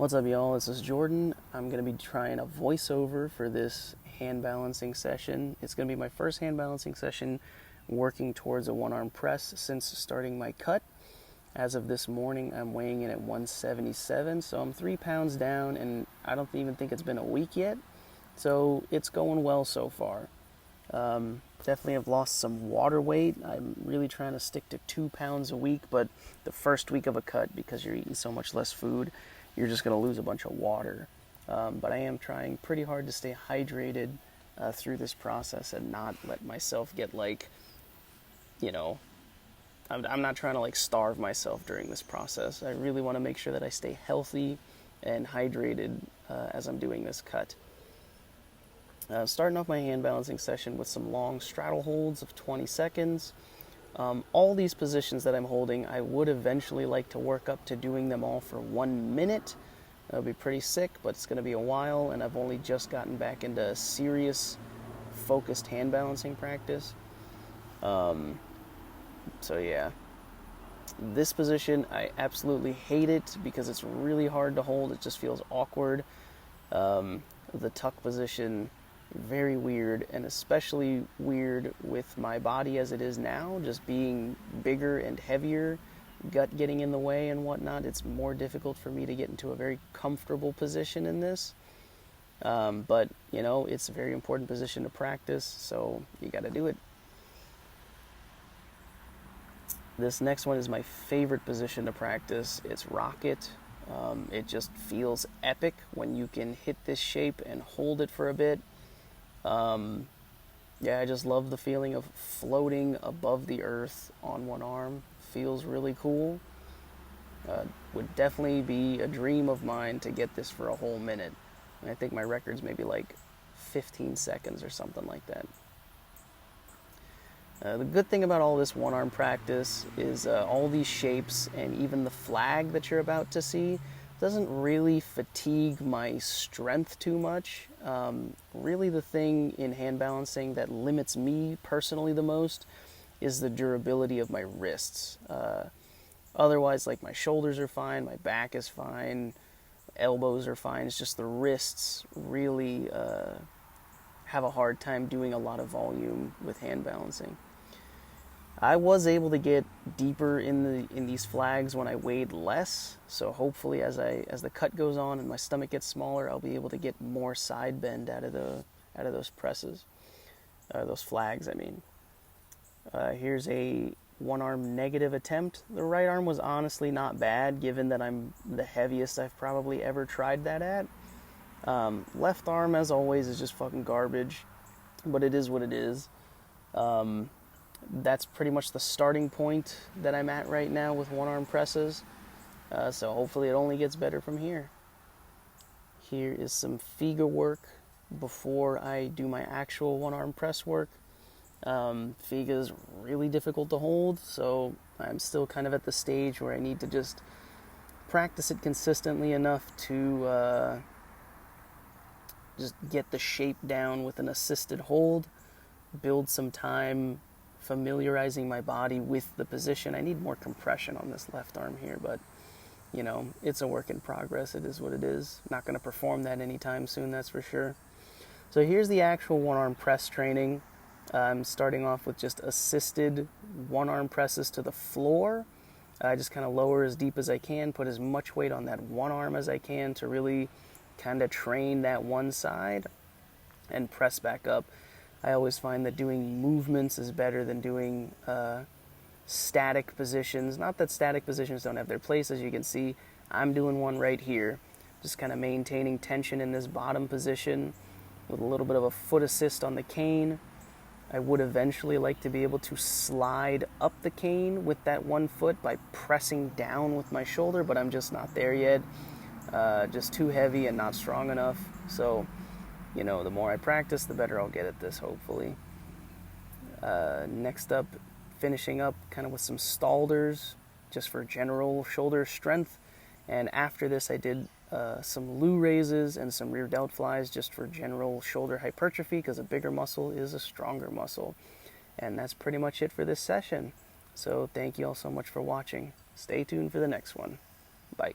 What's up, y'all? This is Jordan. I'm going to be trying a voiceover for this hand balancing session. It's going to be my first hand balancing session working towards a one-arm press since starting my cut. As of this morning, I'm weighing in at 177, so I'm 3 pounds down, and I don't even think it's been a week yet. So it's going well so far. Definitely have lost some water weight. I'm really trying to stick to 2 pounds a week, but the first week of a cut, because you're eating so much less food, you're just going to lose a bunch of water. But I am trying pretty hard to stay hydrated through this process and not let myself get I'm not trying to starve myself during this process. I really want to make sure that I stay healthy and hydrated as I'm doing this cut. Starting off my hand balancing session with some long straddle holds of 20 seconds. All these positions that I'm holding, I would eventually like to work up to doing them all for 1 minute. That'll be pretty sick, but it's going to be a while, and I've only just gotten back into serious, focused hand balancing practice. So yeah, this position, I absolutely hate it because it's really hard to hold. It just feels awkward. The tuck position, very weird, and especially weird with my body as it is now, just being bigger and heavier, gut getting in the way and whatnot. It's more difficult for me to get into a very comfortable position in this. But, it's a very important position to practice, so you got to do it. This next one is my favorite position to practice. It's rocket. It just feels epic when you can hit this shape and hold it for a bit. I just love the feeling of floating above the earth on one arm. Feels really cool. Would definitely be a dream of mine to get this for a whole minute. And I think my record's maybe 15 seconds or something like that. The good thing about all this one-arm practice is all these shapes and even the flag that you're about to see doesn't really fatigue my strength too much. Really the thing in hand balancing that limits me personally the most is the durability of my wrists. Otherwise, my shoulders are fine, my back is fine, elbows are fine. It's just the wrists really have a hard time doing a lot of volume with hand balancing. I was able to get deeper in these flags when I weighed less, so hopefully as the cut goes on and my stomach gets smaller, I'll be able to get more side bend out of those presses, those flags. I mean, here's a one-arm negative attempt. The right arm was honestly not bad, given that I'm the heaviest I've probably ever tried that at. Left arm, as always, is just fucking garbage, but it is what it is. That's pretty much the starting point that I'm at right now with one-arm presses. So hopefully it only gets better from here. Here is some FIGA work before I do my actual one-arm press work. FIGA is really difficult to hold, so I'm still kind of at the stage where I need to just practice it consistently enough to just get the shape down with an assisted hold, build some time familiarizing my body with the position. I need more compression on this left arm here, but it's a work in progress. It is what it is. Not going to perform that anytime soon, that's for sure. So here's the actual one-arm press training. I'm starting off with just assisted one-arm presses to the floor. I just kind of lower as deep as I can, put as much weight on that one arm as I can to really kind of train that one side and press back up. I always find that doing movements is better than doing static positions. Not that static positions don't have their place. As you can see, I'm doing one right here. Just kind of maintaining tension in this bottom position with a little bit of a foot assist on the cane. I would eventually like to be able to slide up the cane with that one foot by pressing down with my shoulder, but I'm just not there yet. Just too heavy and not strong enough. So, the more I practice, the better I'll get at this, hopefully. Next up, finishing up kind of with some Stalders, just for general shoulder strength. And after this, I did some Lou raises and some rear delt flies just for general shoulder hypertrophy, because a bigger muscle is a stronger muscle. And that's pretty much it for this session. So thank you all so much for watching. Stay tuned for the next one. Bye.